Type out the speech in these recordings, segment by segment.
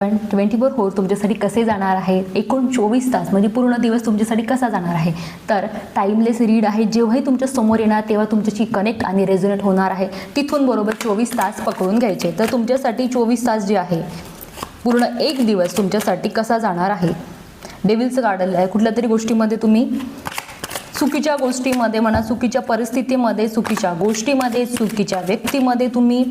पण 24 तुमच्यासाठी कसे जाणार आहे, एकूण 24 तास म्हणजे पूर्ण दिवस तुमच्यासाठी कसा जाणार आहे. तर टाईमलेस रीड आहे. जेव्हाही तुमच्या समोर येणार तेव्हा तुमच्याशी कनेक्ट आणि रेझोनेट होणार आहे. तिथून बरोबर 24 तास पकडून घ्यायचे. तर तुमच्यासाठी 24 तास जे आहे, पूर्ण एक दिवस तुमच्यासाठी कसा जाणार आहे. डेव्हिलचं कार्ड आहे. कुठल्या तरी गोष्टीमध्ये तुम्ही चुकीच्या गोष्टीमध्ये म्हणा, चुकीच्या परिस्थितीमध्ये, चुकीच्या गोष्टीमध्ये, चुकीच्या व्यक्तीमध्ये तुम्ही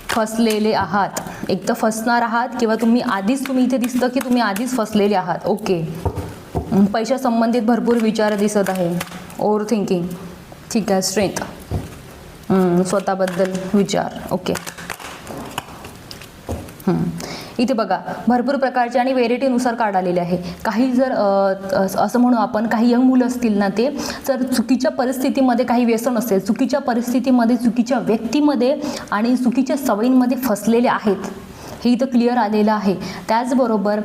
फसलेले आहात. एक तर फसणार आहात किंवा तुम्ही इथे दिसतं की तुम्ही आधीच फसलेले आहात. ओके. पैशा संबंधित भरपूर विचार दिसत आहे. Over thinking. ठीक आहे. स्ट्रेंथ. स्वतःबद्दल विचार. ओके. इथे बघा भरपूर प्रकारचे आणि व्हेरायटीनुसार कार्ड आलेले आहे. काही जर असं म्हणू आपण, काही यंग मुलं असतील ना, ते जर चुकीच्या परिस्थितीमध्ये, काही व्यसन असेल, चुकीच्या परिस्थितीमध्ये, चुकीच्या व्यक्तीमध्ये आणि चुकीच्या सवयींमध्ये फसलेले आहेत, हे इथं क्लिअर आलेलं आहे. त्याचबरोबर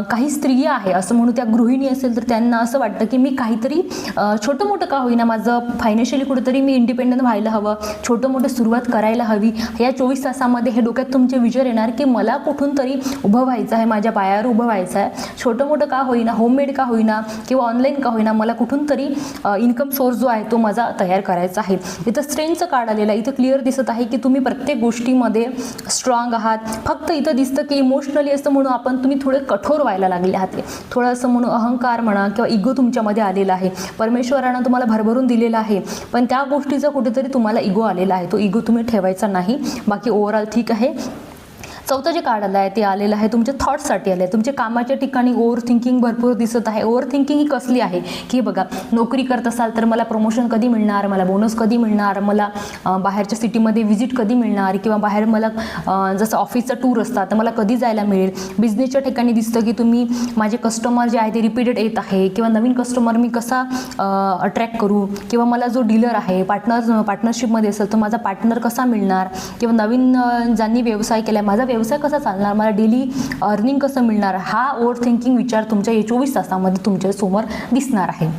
काही स्त्रिया आहे, असं म्हणू, त्या गृहिणी असेल तर त्यांना असं वाटतं की मी काहीतरी छोटं मोठं का होईना, माझं फायनान्शियली कुठेतरी मी इंडिपेंडंट व्हायला हवं, छोटं मोठं सुरुवात करायला हवी. या 24 तासामध्ये हे डोक्यात तुमचे विचार येणार की मला कुठून तरी उभं व्हायचं आहे, माझ्या पायावर उभं व्हायचं आहे. छोटं मोठं का होईना, होममेड का होईना किंवा ऑनलाईन का होईना, मला कुठून तरी इन्कम सोर्स जो आहे तो माझा तयार करायचा आहे. इथं स्ट्रेंथचं कार्ड आलेलं आहे. इथं क्लिअर दिसत आहे की तुम्ही प्रत्येक गोष्टीमध्ये स्ट्रॉंग आहात. फक्त इथं दिसतं की इमोशनली असं म्हणून आपण, तुम्ही थोडे कठोर व्हायला लागले आहात. थोडं असं म्हणून अहंकार म्हणा किंवा इगो तुमच्यामध्ये आलेला आहे. परमेश्वरानं तुम्हाला भरभरून दिलेला आहे, पण त्या गोष्टीचा कुठेतरी तुम्हाला इगो आलेला आहे. तो इगो तुम्ही ठेवायचा नाही. बाकी ओव्हरऑल ठीक आहे. चौथं जे कार्ड आलं आहे ते आलेलं आहे तुमच्या थॉट्ससाठी आलं आहे. तुमच्या कामाच्या ठिकाणी ओव्हर थिंकिंग भरपूर दिसत आहे. ओव्हर थिंकिंग ही कसली आहे की बघा, नोकरी करत असाल तर मला प्रमोशन कधी मिळणार, मला बोनस कधी मिळणार, मला बाहेरच्या सिटीमध्ये व्हिजिट कधी मिळणार, किंवा बाहेर मला जसं ऑफिसचा टूर असतात तर मला कधी जायला मिळेल. बिझनेसच्या ठिकाणी दिसतं की तुम्ही, माझे कस्टमर जे आहे ते रिपीटेड येत आहे, किंवा नवीन कस्टमर मी कसा अट्रॅक्ट करू, किंवा मला जो डीलर आहे, पार्टनरशिपमध्ये असेल तर माझा पार्टनर कसा मिळणार, किंवा नवीन ज्यांनी व्यवसाय केला, माझा व्यवसाय कसा चालणार, मला डेली अर्निंग कसं मिळणार. हा ओव्हर थिंकिंग विचार तुमच्या 24 तासामध्ये तुमच्या समोर दिसणार आहे.